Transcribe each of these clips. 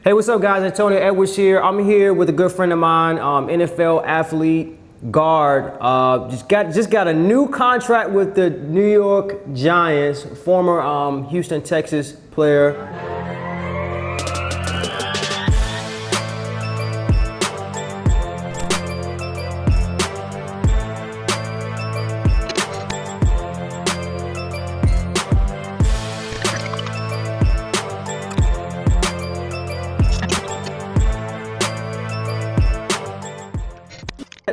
Hey, what's up, guys? Antonio Edwards here. I'm here with a good friend of mine, NFL athlete, guard. Just got a new contract with the New York Giants, former Houston, Texas player.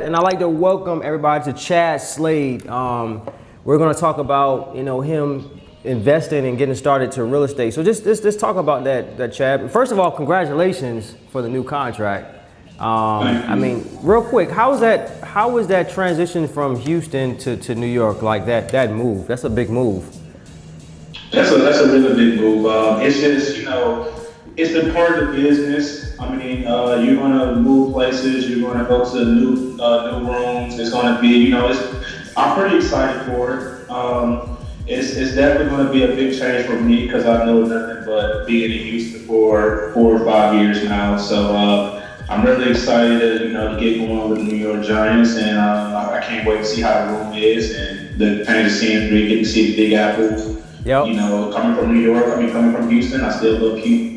And I'd like to welcome everybody to Chad Slade. We're going to talk about, him investing and getting started to real estate. So just talk about that, Chad. First of all, congratulations for the new contract. I mean, real quick, how was that transition from Houston to New York? Like that move? That's a big move. That's a really big move. It's just, it's been part of the business. I mean, you're going to move places. You're going to go to new rooms. It's going to be, I'm pretty excited for it. It's definitely going to be a big change for me because I know nothing but being in Houston for 4 or 5 years now. So I'm really excited to get going with the New York Giants, and I can't wait to see how the room is and the change of scenery, getting to see the Big Apple. Yep. Coming from New York, coming from Houston, I still love Houston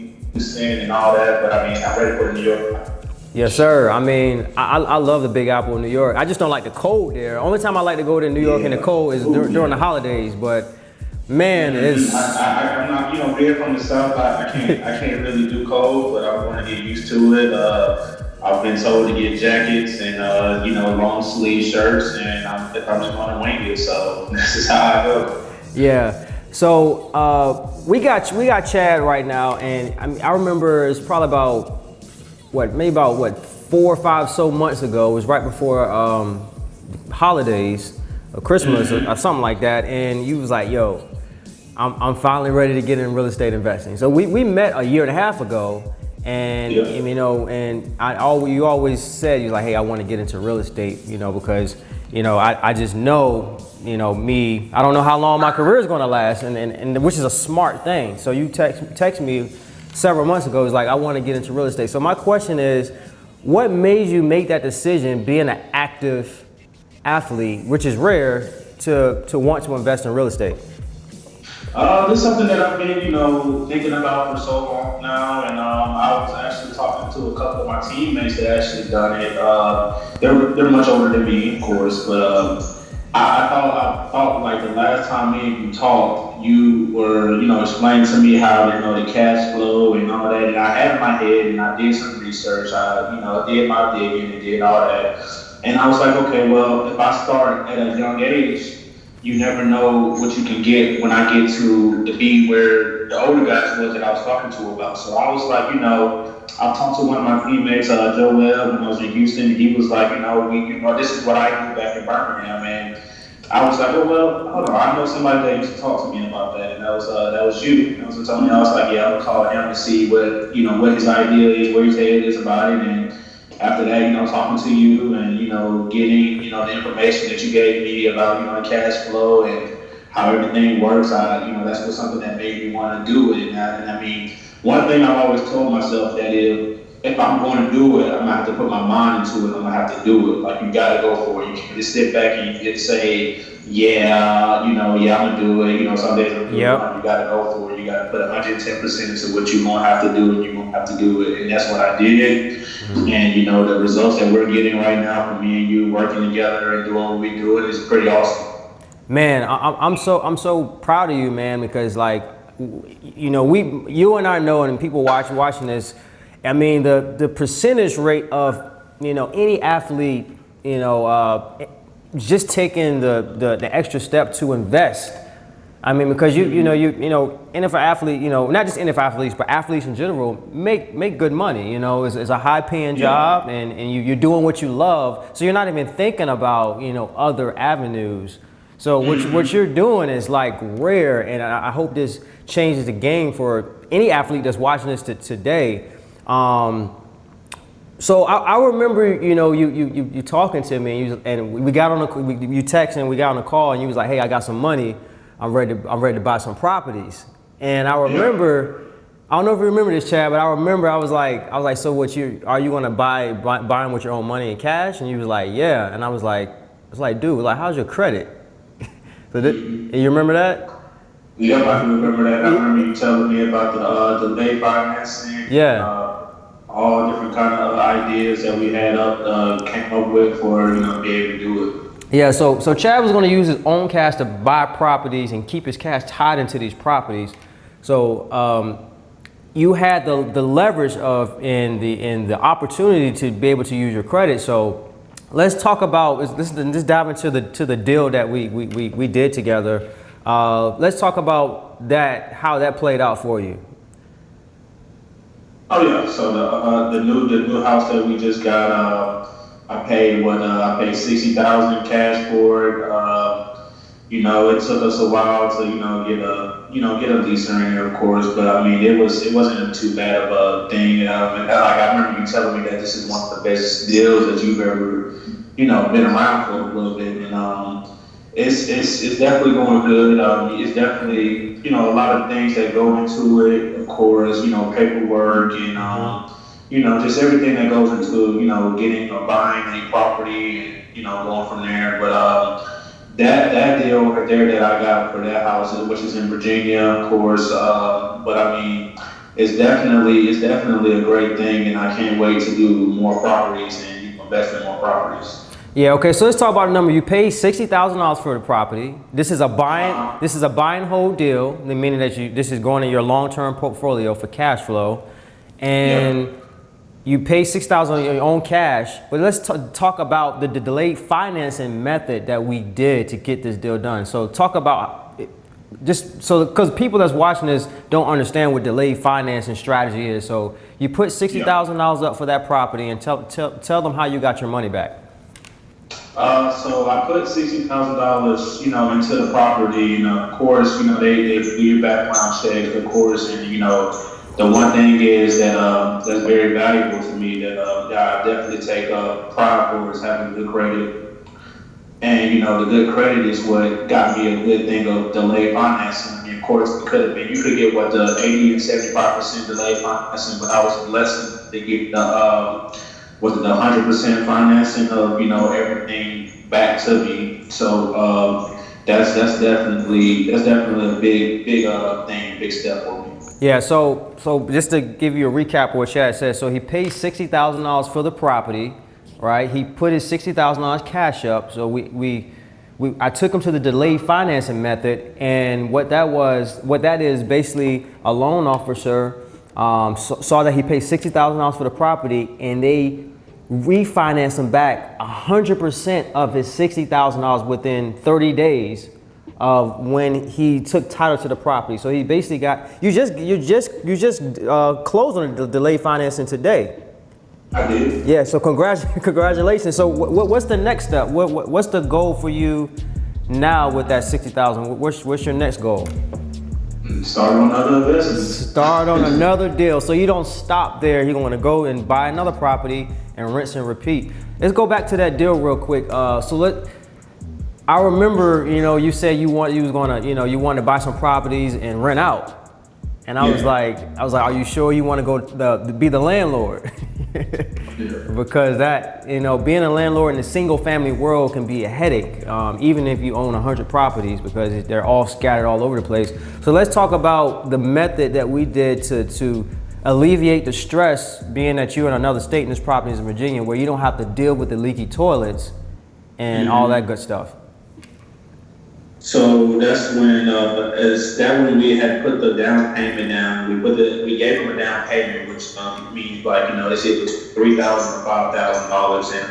and all that, but I'm ready for New York. Yes, sir. I mean, I love the Big Apple in New York. I just don't like the cold there. Only time I like to go to New York in the cold is during the holidays. But man, it's. I'm not, being from the South, I can't really do cold, but I want to get used to it. I've been told to get jackets and long sleeve shirts, and I'm just going to wing it. So this is how I go. Yeah. So we got Chad right now, and I remember it's probably about 4 or 5 so months ago. It was right before holidays, or Christmas, or something like that. And you was like, "Yo, I'm finally ready to get in real estate investing." So we met a year and a half ago, and you always said you're like, "Hey, I want to get into real estate," because I just know. Me, I don't know how long my career is going to last, and which is a smart thing. So you text me several months ago, it's like, I want to get into real estate. So my question is, what made you make that decision, being an active athlete, which is rare, to want to invest in real estate? This is something that I've been, thinking about for so long now, and I was actually talking to a couple of my teammates that actually done it. They're much older than me, of course, but I thought like the last time me and you talked, you were, explaining to me how, the cash flow and all that, and I had in my head, and I did some research, I did my digging and did all that, and I was like, okay, well, if I start at a young age, you never know what you can get when I get to be where the older guys was that I was talking to about. So I was like, I talked to one of my teammates, Joel, when I was in Houston, and he was like, this is what I do back in Birmingham, and I was like, oh, well, hold on, I know somebody that used to talk to me about that, and that was you. That was Antonio. I was like, yeah, I'm gonna call him to see what his idea is, where his head is about it, and after that, talking to you and, getting, the information that you gave me about, cash flow and how everything works, that's something that made me want to do it. And I mean, one thing I've always told myself that if I'm going to do it, I'm going to have to put my mind into it. I'm going to have to do it. Like, you got to go for it. You can't just sit back and you just say, I'm going to do it. Some days I'm doing it. You got to go for it. You got to put 110% into what you're going to have to do, and you're going to have to do it. And that's what I did. Mm-hmm. And, the results that we're getting right now from me and you working together and doing what we do, it is pretty awesome. Man, I'm so proud of you, man, because like, you and I know, and people watching this, I mean, the percentage rate of, any athlete, just taking the extra step to invest. I mean, because NFL athlete, not just NFL athletes, but athletes in general make good money. It's a high paying job, and you're doing what you love, so you're not even thinking about other avenues. So what you're doing is like rare, and I hope this changes the game for any athlete that's watching this today. So I remember, you talking to me, and we got on you texted and we got on a call, and you was like, "Hey, I got some money. I'm ready to buy some properties." And I remember I don't know if you remember this, Chad, but I remember I was like, so what are you gonna buy them with your own money in cash? And you was like, yeah. And I was like, dude, like, how's your credit? You remember that? Yep, I can remember that. I remember you telling me about the delayed financing. Yeah. All different kind of ideas that we had came up with for be able to do it. Yeah. So Chad was going to use his own cash to buy properties and keep his cash tied into these properties. So you had the leverage in the opportunity to be able to use your credit. So let's talk about let's dive into the deal that we did together. Let's talk about that, how that played out for you. Oh yeah, so the new house that we just got, I paid 60,000 cash for it. It took us a while to get a lease in there, of course, but I mean it wasn't too bad of a thing. I remember you telling me that this is one of the best deals that you've ever been around for a little bit, and it's definitely going good. It's definitely a lot of things that go into it, of course, paperwork and just everything that goes into getting or buying a property and going from there. But that deal right there that I got for that house, which is in Virginia, of course. But I mean, it's definitely a great thing, and I can't wait to do more properties and invest in more properties. Yeah. Okay. So let's talk about the number. You paid $60,000 for the property. This is a buy and hold deal, meaning that this is going in your long-term portfolio for cash flow, and you pay $6,000 on your own cash. But let's talk about the delayed financing method that we did to get this deal done. So talk about because people that's watching this don't understand what delayed financing strategy is. So you put $60,000 up for that property, and tell them how you got your money back. So I put $60,000, into the definitely, of course, they do your background checks, of course, and the one thing is that that's very valuable to me that I definitely take pride for is having good credit. And the good credit is what got me a good thing of delayed financing. I mean, of course, it could have been, you could get the 80 and 75% delayed financing, but I was blessed to get the 100% financing of everything back to me. So that's definitely a big thing, big step for me. Yeah, so just to give you a recap of what Chad said, so he paid $60,000 for the property, right? He put his $60,000 cash up. So I took him to the delayed financing method, and what that is basically a loan officer saw that he paid $60,000 for the property, and they refinanced him back 100% of his $60,000 within 30 days of when he took title to the property. So he basically you just closed on the delayed financing today. I did. Yeah. So congratulations. So what's the next step? What's the goal for you now with that $60,000? What's your next goal? Start on another investment. Start on another deal. So you don't stop there. You're going to go and buy another property and rinse and repeat. Let's go back to that deal real quick. I remember, you said you wanted to buy some properties and rent out, and I was like, are you sure you want to go be the landlord? Because that, being a landlord in the single family world can be a headache, even if you own 100 properties, because they're all scattered all over the place. So let's talk about the method that we did to alleviate the stress, being that you're in another state and this property is in Virginia, where you don't have to deal with the leaky toilets and all that good stuff. So that's when we had put the down payment down. We gave them a down payment, which means they said it was $3,000 or $5,000, and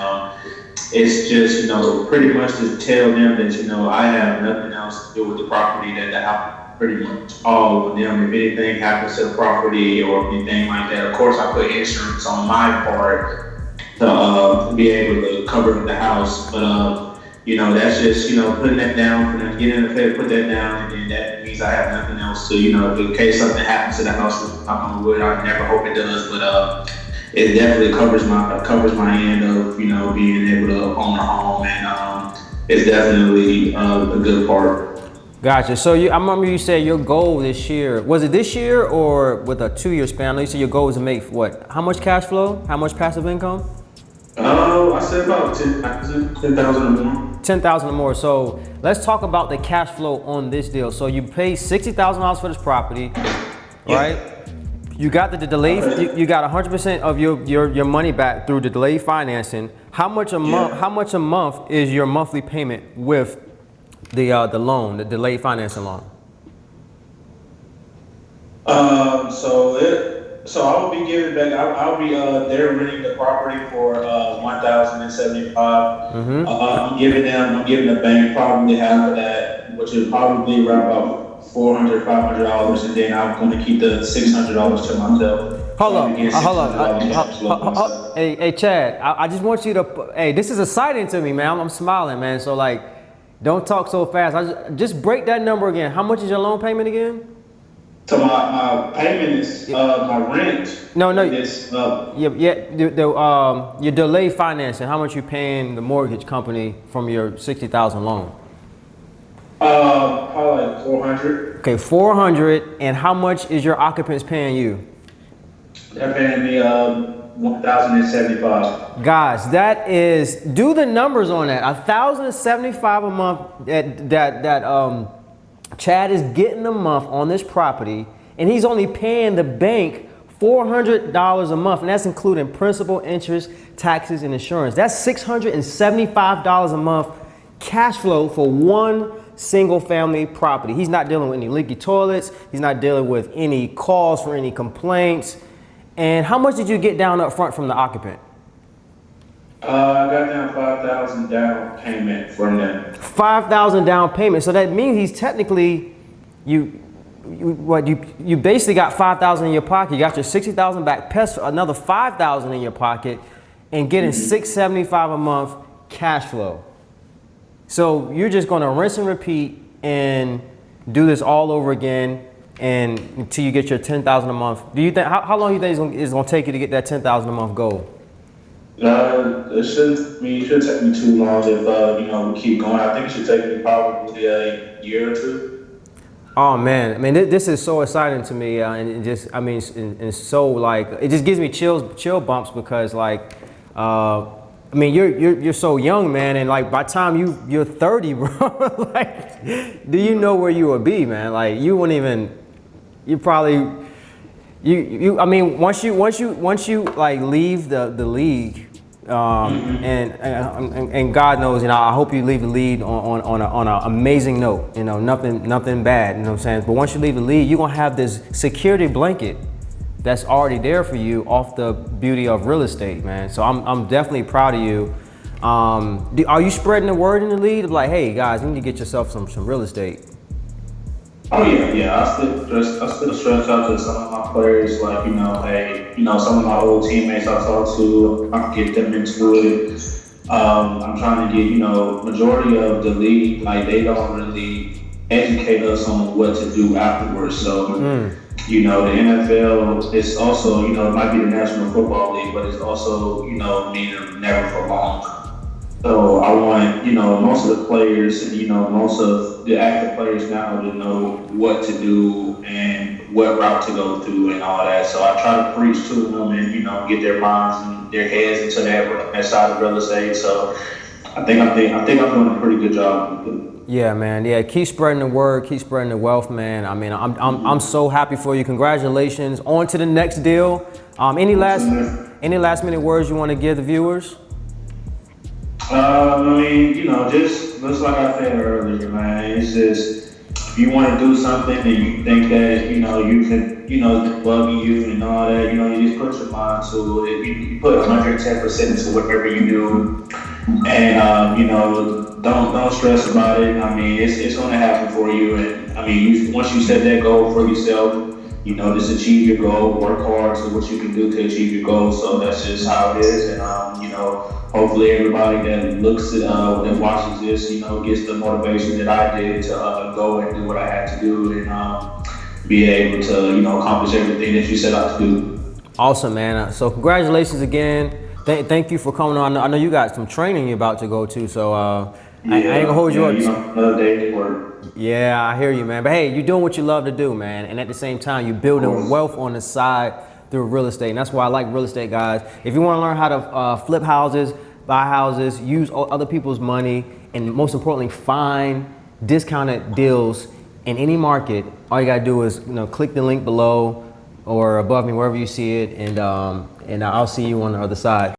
it's just pretty much to tell them that I have nothing else to do with the property, that the house pretty much all of them. If anything happens to the property or anything like that, of course I put insurance on my part to be able to cover the house, but. That's just, putting that down, for them, getting the Fed, put that down, and then that means I have nothing else to, in case something happens to the house, knock on wood, I never hope it does, but it definitely covers my end of, being able to own a home, and it's definitely a good part. Gotcha. So I remember you said your goal this year, was it this year or with a 2-year span? I know you said your goal was to make what? How much cash flow? How much passive income? I said about 10,000 or more. 10,000 or more. So let's talk about the cash flow on this deal. So you paid $60,000 for this property, right? You got the delay. You got 100% of your money back through the delayed financing. How much a month? How much a month is your monthly payment with the loan, the delayed financing loan? So I will be giving back. I'll be there renting the property for $1,075. I'm giving the bank probably half of that, which is probably around about $400, $500, and then I'm going to keep the $600 to myself. Hold up. Hey, Chad, I just want you to. Hey, this is exciting to me, man. I'm smiling, man. So like, don't talk so fast. Just break that number again. How much is your loan payment again? So my payment is my rent. No. Is, your delayed financing. How much you paying the mortgage company from your 60,000 loan? Probably like 400. Okay, 400. And how much is your occupants paying you? They're paying me $1,075. Guys, that is, do the numbers on that. $1,075 a month that Chad is getting a month on this property, and he's only paying the bank $400 a month, and that's including principal, interest, taxes, and insurance. That's $675 a month cash flow for one single family property. He's not dealing with any leaky toilets. He's not dealing with any calls for any complaints. And how much did you get down up front from the occupant? I got down $5,000 down payment from them. $5,000 down payment. So that means he's technically, you basically got $5,000 in your pocket. You got your $60,000 back, plus another $5,000 in your pocket, and getting $675 a month cash flow. So you're just going to rinse and repeat and do this all over again, and until you get your $10,000 a month. Do you think how long do you think it's going to take you to get that $10,000 a month goal? It shouldn't take me too long if we keep going. I think it should take me probably a year or two. Oh man, I mean this is so exciting to me, and it just it's so like it just gives me chill bumps because like you're so young, man, and like by the time you're 30, bro, like do you know where you would be, man? Like you wouldn't even once you like leave the league, and God knows, I hope you leave the league on an amazing note, nothing bad, you know what I'm saying? But once you leave the league, you're gonna have this security blanket that's already there for you off the beauty of real estate, man. So I'm definitely proud of you. Are you spreading the word in the league of like, hey guys, you need to get yourself some real estate? Oh yeah. I still stretch out to some of my players, like some of my old teammates I talk to. I get them into it. I'm trying to get majority of the league, like they don't really educate us on what to do afterwards. So the NFL is also it might be the National Football League, but it's also meaning never for long. So I want, most of the players and, most of the active players now to know what to do and what route to go through and all that. So I try to preach to them and, get their minds and their heads into that side of real estate. So I think I'm doing a pretty good job. Yeah, man. Yeah, keep spreading the word, keep spreading the wealth, man. I mean, I'm so happy for you. Congratulations. On to the next deal. Any last minute words you want to give the viewers? Just like I said earlier, man, it's just, if you want to do something and you think that, you can, bugging you and all that, you just put your mind to it. You put 110% into whatever you do. And, don't stress about it. I mean, it's going to happen for you. And once you set that goal for yourself, just achieve your goal, work hard to what you can do to achieve your goal. So that's just how it is. And, hopefully everybody that looks at, that watches this, gets the motivation that I did to go and do what I had to do and be able to, accomplish everything that you set out to do. Awesome, man. So congratulations again. Thank you for coming on. I know you got some training you're about to go to. So I ain't gonna hold you up. You know, another day for it. Yeah, I hear you, man. But hey, you're doing what you love to do, man. And at the same time, you're building wealth on the side through real estate. And that's why I like real estate, guys. If you want to learn how to flip houses, buy houses, use other people's money, and most importantly, find discounted deals in any market, all you gotta do is click the link below or above me, wherever you see it, and I'll see you on the other side.